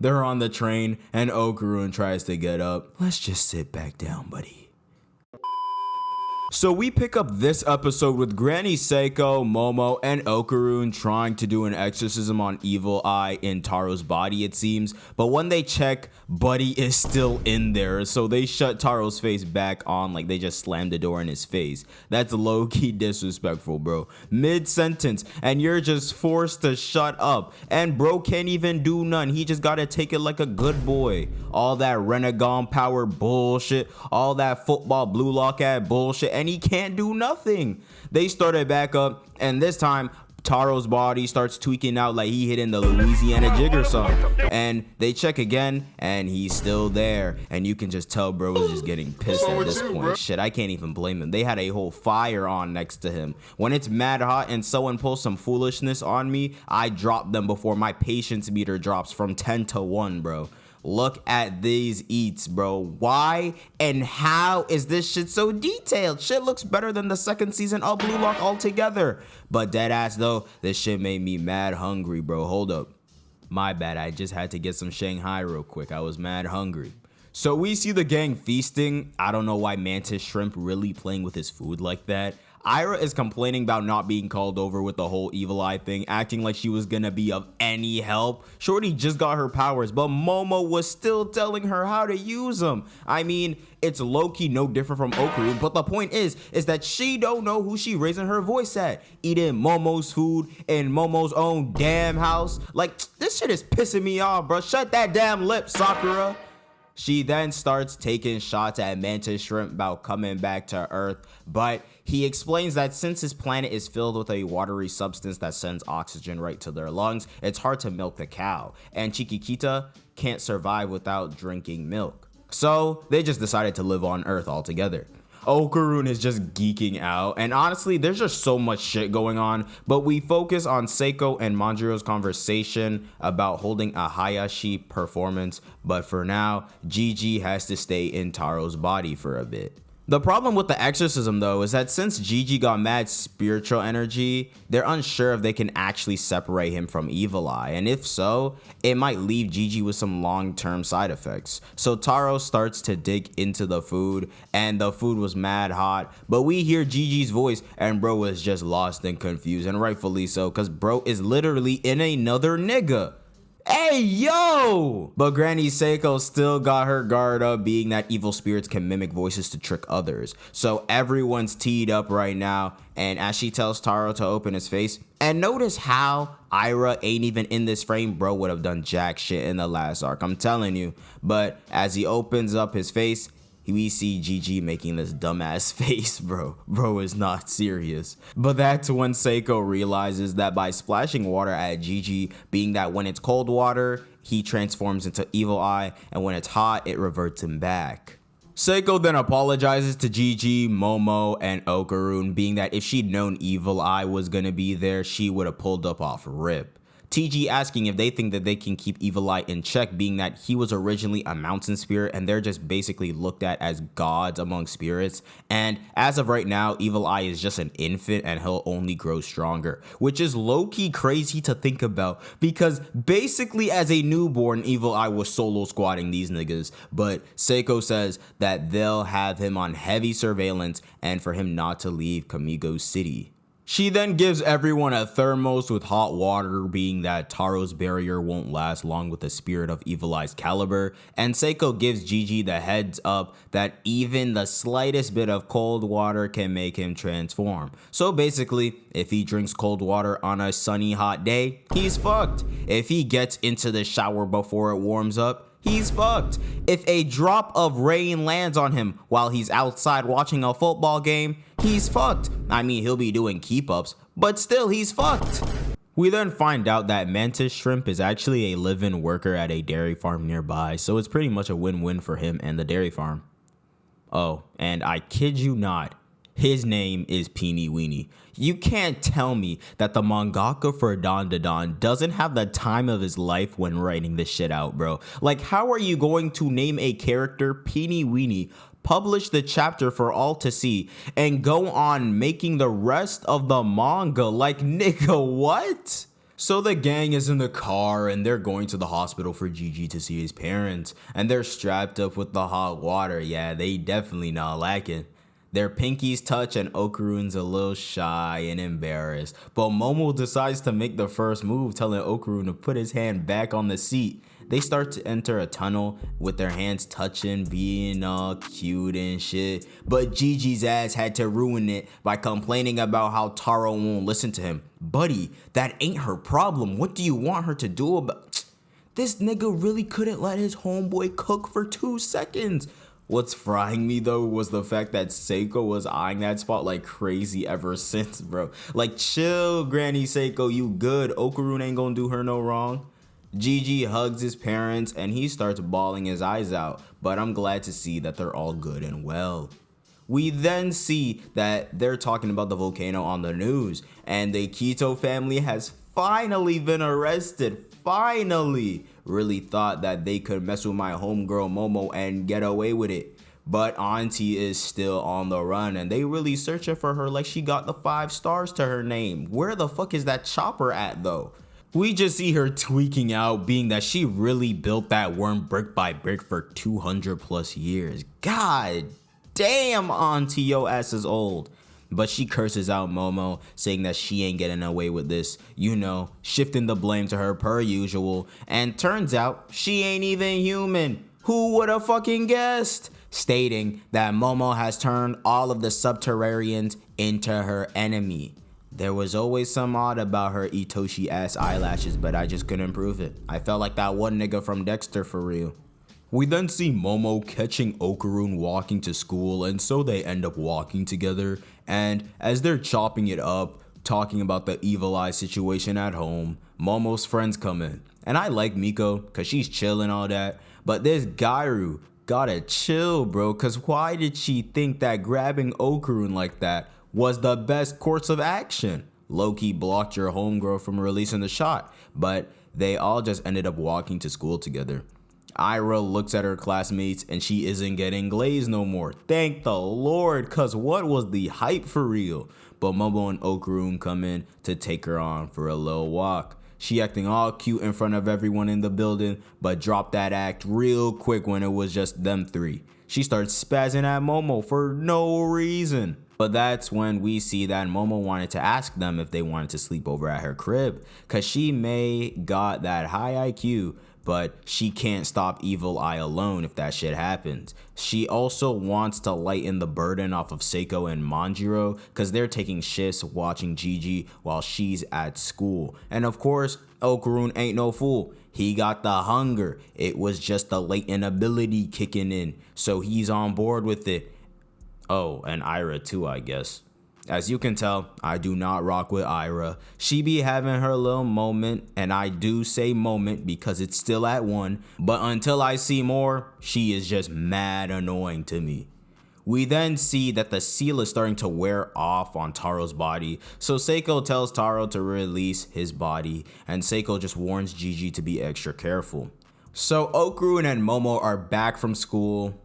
They're on the train and Okarun tries to get up. Let's just sit back down, buddy. So we pick up this episode with Granny Seiko, Momo, and Okarun trying to do an exorcism on Evil Eye in Taro's body, it seems. But when they check, Buddy is still in there. So they shut Taro's face back on like they just slammed the door in his face. That's low-key disrespectful, bro. Mid-sentence, and you're just forced to shut up. And bro can't even do none. He just gotta take it like a good boy. All that Renegon power bullshit. All that football blue lock ad bullshit. And he can't do nothing. They started back up, and this time Taro's body starts tweaking out like he hitting the Louisiana Jigger song. And they check again, and he's still there. And you can just tell bro is just getting pissed at this point. Shit, I can't even blame him. They had a whole fire on next to him. When it's mad hot and someone pulls some foolishness on me, I drop them before my patience meter drops from 10 to 1, bro. Look at these eats, bro. Why and how is this shit so detailed? Shit looks better than the second season of Blue Lock altogether. But deadass though, this shit made me mad hungry, bro. Hold up. My bad, I just had to get some Shanghai real quick. I was mad hungry. So we see the gang feasting. I don't know why Mantis Shrimp really playing with his food like that. Ira is complaining about not being called over with the whole Evil Eye thing, acting like she was gonna be of any help. Shorty just got her powers, but Momo was still telling her how to use them. I mean, it's low-key no different from Okarun, but the point is that she don't know who she raising her voice at. Eating Momo's food in Momo's own damn house. Like, this shit is pissing me off, bro. Shut that damn lip, Sakura. She then starts taking shots at Mantis Shrimp about coming back to Earth, but he explains that since his planet is filled with a watery substance that sends oxygen right to their lungs, it's hard to milk the cow, and Chiquita can't survive without drinking milk. So they just decided to live on Earth altogether. Okarun is just geeking out, and honestly, there's just so much shit going on, but we focus on Seiko and Manjiro's conversation about holding a Hayashi performance, but for now, Gigi has to stay in Taro's body for a bit. The problem with the exorcism though is that since Gigi got mad spiritual energy, they're unsure if they can actually separate him from Evil Eye, and if so, it might leave Gigi with some long-term side effects. So Taro starts to dig into the food, and the food was mad hot, but we hear Gigi's voice and bro is just lost and confused, and rightfully so, cause bro is literally in another nigga. Hey, yo! But Granny Seiko still got her guard up, being that evil spirits can mimic voices to trick others. So everyone's teed up right now, and as she tells Taro to open his face, and notice how Ira ain't even in this frame, bro would have done jack shit in the last arc, I'm telling you. But as he opens up his face, we see Gigi making this dumbass face, bro. Bro is not serious. But that's when Seiko realizes that by splashing water at Gigi, being that when it's cold water, he transforms into Evil Eye, and when it's hot, it reverts him back. Seiko then apologizes to Gigi, Momo, and Okarun, being that if she'd known Evil Eye was gonna be there, she would have pulled up off rip. TG asking if they think that they can keep Evil Eye in check, being that he was originally a mountain spirit and they're just basically looked at as gods among spirits. And as of right now, Evil Eye is just an infant and he'll only grow stronger, which is low-key crazy to think about because basically as a newborn, Evil Eye was solo squatting these niggas. But Seiko says that they'll have him on heavy surveillance and for him not to leave Kamigo City. She then gives everyone a thermos with hot water, being that Taro's barrier won't last long with the spirit of Evil Eye's caliber, and Seiko gives Gigi the heads up that even the slightest bit of cold water can make him transform. So basically, if he drinks cold water on a sunny hot day, he's fucked. If he gets into the shower before it warms up, he's fucked. If a drop of rain lands on him while he's outside watching a football game, he's fucked. I mean, he'll be doing keep-ups, but still, he's fucked. We then find out that Mantis Shrimp is actually a live-in worker at a dairy farm nearby, so it's pretty much a win-win for him and the dairy farm. Oh, and I kid you not, his name is Peeny Weenie. You can't tell me that the mangaka for DanDaDan doesn't have the time of his life when writing this shit out, bro. Like, how are you going to name a character Peeny Weenie, publish the chapter for all to see, and go on making the rest of the manga? Like, nigga, what? So the gang is in the car and they're going to the hospital for Gigi to see his parents. And they're strapped up with the hot water. Yeah, they definitely not lacking. Their pinkies touch and Okarun's a little shy and embarrassed. But Momo decides to make the first move, telling Okarun to put his hand back on the seat. They start to enter a tunnel with their hands touching, being all cute and shit. But Gigi's ass had to ruin it by complaining about how Taro won't listen to him. Buddy, that ain't her problem. What do you want her to do about... This nigga really couldn't let his homeboy cook for 2 seconds. What's frying me though was the fact that Seiko was eyeing that spot like crazy ever since, bro. Like, chill, Granny Seiko, you good. Okarun ain't gonna do her no wrong. Gigi hugs his parents and he starts bawling his eyes out, but I'm glad to see that they're all good and well. We then see that they're talking about the volcano on the news, and the Kito family has finally been arrested. Finally! Really thought that they could mess with my homegirl Momo and get away with it. But Auntie is still on the run and they really searching for her like she got the 5 stars to her name. Where the fuck is that chopper at though? We just see her tweaking out, being that she really built that worm brick by brick for 200 plus years. God damn, Auntie, yo ass is old. But she curses out Momo, saying that she ain't getting away with this, you know, shifting the blame to her per usual. And turns out she ain't even human. Who would have fucking guessed? Stating that Momo has turned all of the subterraneans into her enemy. There was always some odd about her Itoshi ass eyelashes, but I just couldn't prove it. I felt like that one nigga from Dexter for real. We then see Momo catching Okarun walking to school, and so they end up walking together. And as they're chopping it up, talking about the evil eye situation at home, Momo's friends come in. And I like Miko, cause she's chill and all that, but this Gairu gotta chill, bro, cause why did she think that grabbing Okarun like that was the best course of action? Loki blocked your homegirl from releasing the shot, but they all just ended up walking to school together. Ira looks at her classmates and she isn't getting glazed no more. Thank the Lord, cause what was the hype for real? But Momo and Okarun come in to take her on for a little walk. She acting all cute in front of everyone in the building, but dropped that act real quick when it was just them 3. She starts spazzing at Momo for no reason. But that's when we see that Momo wanted to ask them if they wanted to sleep over at her crib, cause she may got that high IQ, but she can't stop Evil Eye alone if that shit happens. She also wants to lighten the burden off of Seiko and Manjiro because they're taking shifts watching Gigi while she's at school. And of course, Okarun ain't no fool. He got the hunger. It was just the latent ability kicking in, so he's on board with it. Oh, and Ira too, I guess. As you can tell, I do not rock with Ira. She be having her little moment, and I do say moment because it's still at 1, but until I see more, she is just mad annoying to me. We then see that the seal is starting to wear off on Taro's body, so Seiko tells Taro to release his body, and Seiko just warns Gigi to be extra careful. So Okarun and Momo are back from school.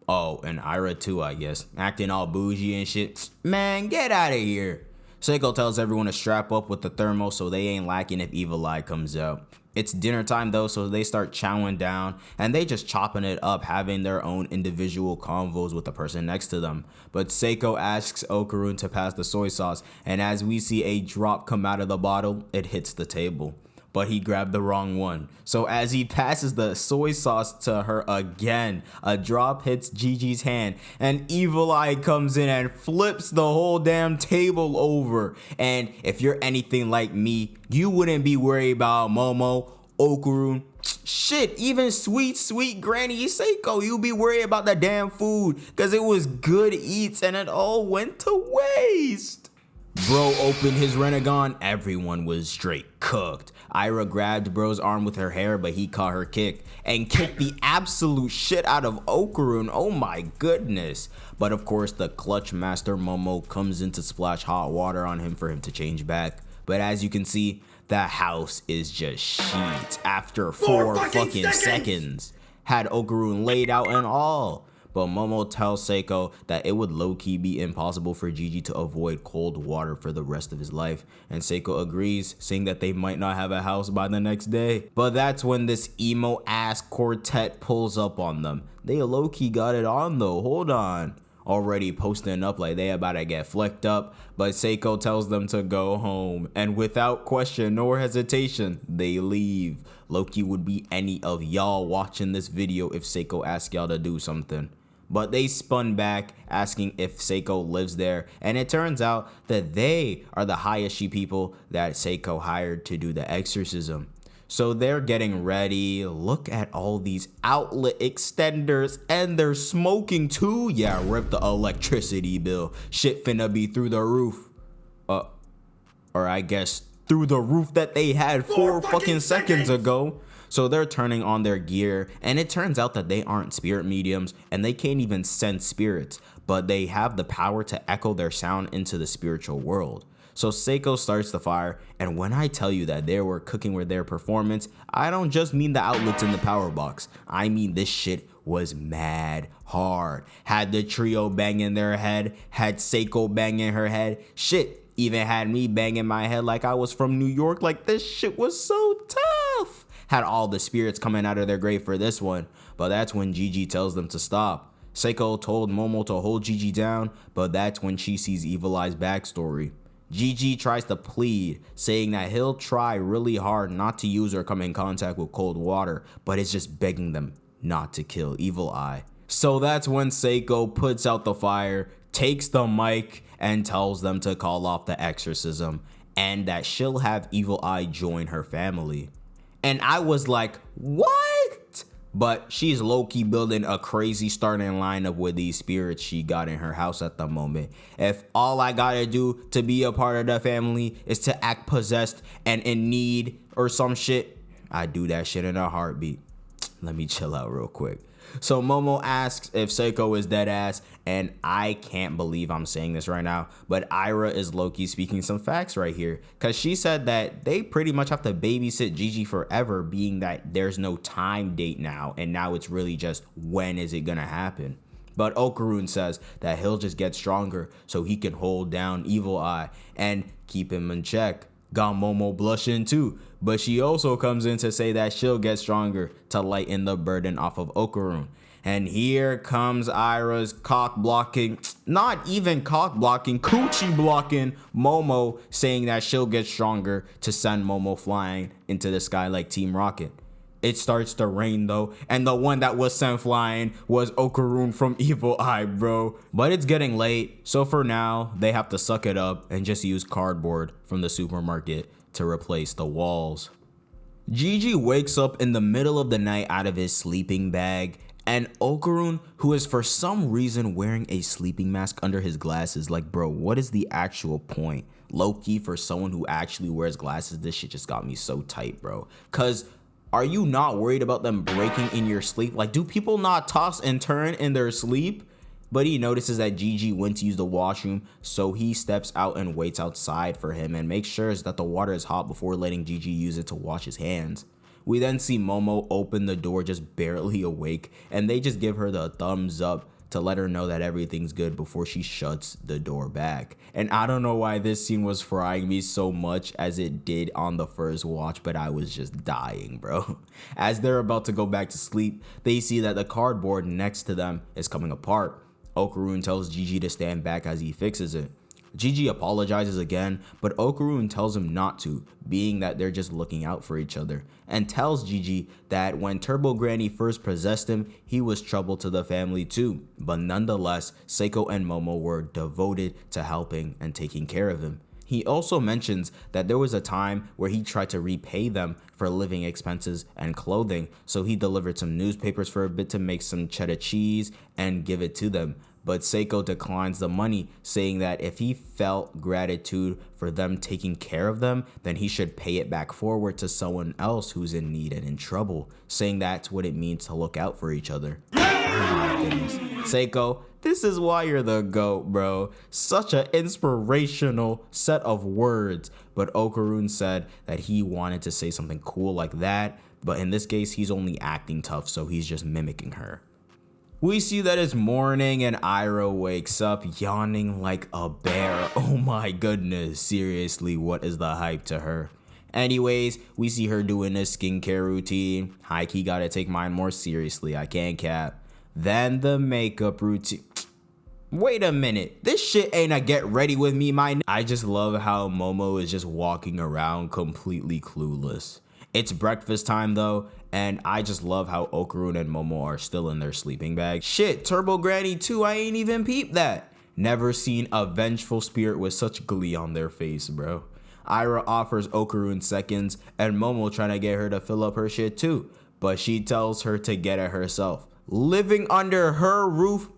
Oh, and Ira too, I guess. Acting all bougie and shit. Man, get out of here. Seiko tells everyone to strap up with the thermal so they ain't lacking if Evil Eye comes out. It's dinner time though, so they start chowing down and they just chopping it up, having their own individual convos with the person next to them. But Seiko asks Okarun to pass the soy sauce, and as we see a drop come out of the bottle, it hits the table. But he grabbed the wrong one. So as he passes the soy sauce to her again, a drop hits Gigi's hand and Evil Eye comes in and flips the whole damn table over. And if you're anything like me, you wouldn't be worried about Momo, Okarun, shit, even sweet Granny Seiko. You'd be worried about the damn food because it was good eats and it all went to waste. Bro opened his Renegon, everyone was straight cooked. Ira grabbed bro's arm with her hair, but he caught her kick and kicked the absolute shit out of Okarun. Oh my goodness. But of course, the clutch master Momo comes in to splash hot water on him for him to change back. But as you can see, the house is just sheets after 4 fucking seconds. Had Okarun laid out and all. but Momo tells Seiko that it would low-key be impossible for Gigi to avoid cold water for the rest of his life, and Seiko agrees, saying that they might not have a house by the next day. But that's when this emo-ass quartet pulls up on them. They low-key got it on though, hold on. Already posting up like they about to get flicked up, but Seiko tells them to go home, and without question nor hesitation, they leave. Loki would be any of y'all watching this video if Seiko asked y'all to do something. But they spun back asking if Seiko lives there, and it turns out that they are the Hayashi people that Seiko hired to do the exorcism. So they're getting ready. Look at all these outlet extenders, and they're smoking too. Yeah, rip the electricity bill. Shit finna be through the roof. Or I guess through the roof that they had 4 fucking seconds ago. So they're turning on their gear, and it turns out that they aren't spirit mediums, and they can't even sense spirits, but they have the power to echo their sound into the spiritual world. So Seiko starts the fire, and when I tell you that they were cooking with their performance, I don't just mean the outlets in the power box. I mean this shit was mad hard. Had the trio banging their head, had Seiko banging her head, shit, even had me banging my head like I was from New York, like this shit was so tough. Had all the spirits coming out of their grave for this one, but that's when Gigi tells them to stop. Seiko told Momo to hold Gigi down, but that's when she sees Evil Eye's backstory. Gigi tries to plead, saying that he'll try really hard not to use or come in contact with cold water, but is just begging them not to kill Evil Eye. So that's when Seiko puts out the fire, takes the mic, and tells them to call off the exorcism, and that she'll have Evil Eye join her family. And I was like, what? But she's low-key building a crazy starting lineup with these spirits she got in her house at the moment. If all I gotta do to be a part of the family is to act possessed and in need or some shit, I do that shit in a heartbeat. Let me chill out real quick. So Momo asks if Seiko is dead ass, and I can't believe I'm saying this right now, but Ira is low-key speaking some facts right here, because she said that they pretty much have to babysit Gigi forever, being that there's no time date now, and now it's really just when is it gonna happen. But Okarun says that he'll just get stronger so he can hold down Evil Eye and keep him in check. Got Momo blushing too, but she also comes in to say that she'll get stronger to lighten the burden off of Okarun. And here comes Ira's cock blocking, not even cock blocking, coochie blocking Momo, saying that she'll get stronger to send Momo flying into the sky like Team Rocket. It starts to rain though, and the one that was sent flying was Okarun from Evil Eye, bro. But it's getting late, so for now, they have to suck it up and just use cardboard from the supermarket to replace the walls. Gigi wakes up in the middle of the night out of his sleeping bag, and Okarun, who is for some reason wearing a sleeping mask under his glasses, like, bro, what is the actual point? Low-key, for someone who actually wears glasses, this shit just got me so tight, bro. Cause are you not worried about them breaking in your sleep? Like, do people not toss and turn in their sleep? But he notices that Gigi went to use the washroom, so he steps out and waits outside for him and makes sure that the water is hot before letting Gigi use it to wash his hands. We then see Momo open the door just barely awake, and they just give her the thumbs up to let her know that everything's good before she shuts the door back. And I don't know why this scene was frying me so much as it did on the first watch, but I was just dying, bro. As they're about to go back to sleep, they see that the cardboard next to them is coming apart. Okarun tells Gigi to stand back as he fixes it. Gigi apologizes again, but Okarun tells him not to, being that they're just looking out for each other, and tells Gigi that when Turbo Granny first possessed him, he was trouble to the family too, but nonetheless, Seiko and Momo were devoted to helping and taking care of him. He also mentions that there was a time where he tried to repay them for living expenses and clothing, so he delivered some newspapers for a bit to make some cheddar cheese and give it to them. But Seiko declines the money, saying that if he felt gratitude for them taking care of them, then he should pay it back forward to someone else who's in need and in trouble, saying that's what it means to look out for each other. Oh my goodness. Seiko, this is why you're the GOAT, bro. Such an inspirational set of words. But Okarun said that he wanted to say something cool like that, but in this case, he's only acting tough, so he's just mimicking her. We see that it's morning and Ira wakes up yawning like a bear. Oh my goodness, seriously, what is the hype to her? Anyways, we see her doing a skincare routine. High-key gotta take mine more seriously, I can't cap. Then the makeup routine. Wait a minute, this shit ain't a get ready with me, I just love how Momo is just walking around completely clueless. It's breakfast time though, and I just love how Okarun and Momo are still in their sleeping bag. Shit, Turbo Granny too, I ain't even peeped that. Never seen a vengeful spirit with such glee on their face, bro. Ira offers Okarun seconds, and Momo trying to get her to fill up her shit too, but she tells her to get it herself. Living under her roof,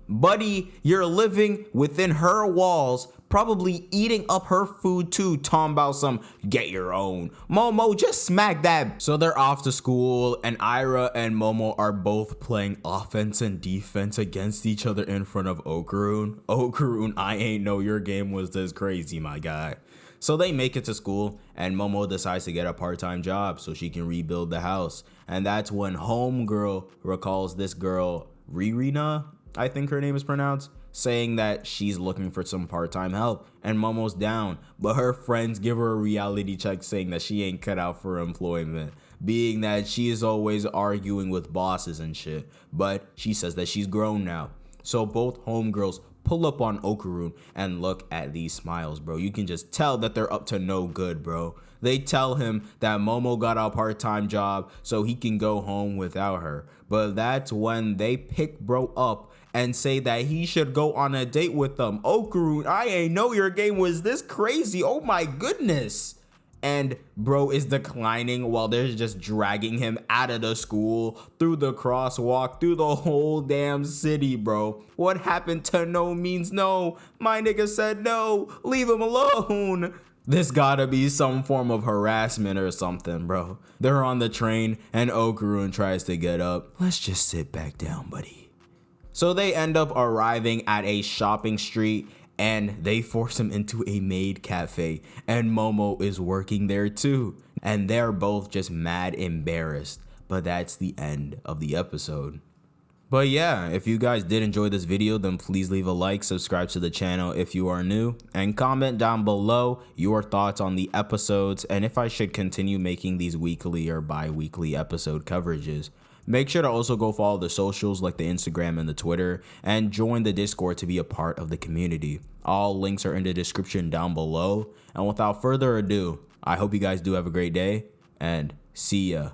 buddy, you're living within her walls, probably eating up her food too, talking about some get your own. Momo, just smack that. So they're off to school, and Ira and Momo are both playing offense and defense against each other in front of Okarun. Okarun, I ain't know your game was this crazy, my guy. So they make it to school, and Momo decides to get a part-time job so she can rebuild the house. And that's when Homegirl recalls this girl, Ririna, I think her name is pronounced, saying that she's looking for some part-time help, and Momo's down, but her friends give her a reality check saying that she ain't cut out for employment, being that she is always arguing with bosses and shit, but she says that she's grown now. So both homegirls pull up on Okarun and look at these smiles, bro. You can just tell that they're up to no good, bro. They tell him that Momo got a part-time job so he can go home without her, but that's when they pick bro up and say that he should go on a date with them. Okarun, I ain't know your game was this crazy. Oh my goodness. And bro is declining while they're just dragging him out of the school, through the crosswalk, through the whole damn city, bro. What happened to no means no. My nigga said no. Leave him alone. This gotta be some form of harassment or something, bro. They're on the train and Okarun tries to get up. Let's just sit back down, buddy. So they end up arriving at a shopping street, and they force him into a maid cafe, and Momo is working there too, and they're both just mad embarrassed. But that's the end of the episode. But yeah, if you guys did enjoy this video, then please leave a like, subscribe to the channel if you are new, and comment down below your thoughts on the episodes and if I should continue making these weekly or bi-weekly episode coverages. Make sure to also go follow the socials like the Instagram and the Twitter, and join the Discord to be a part of the community. All links are in the description down below. And without further ado, I hope you guys do have a great day, and see ya.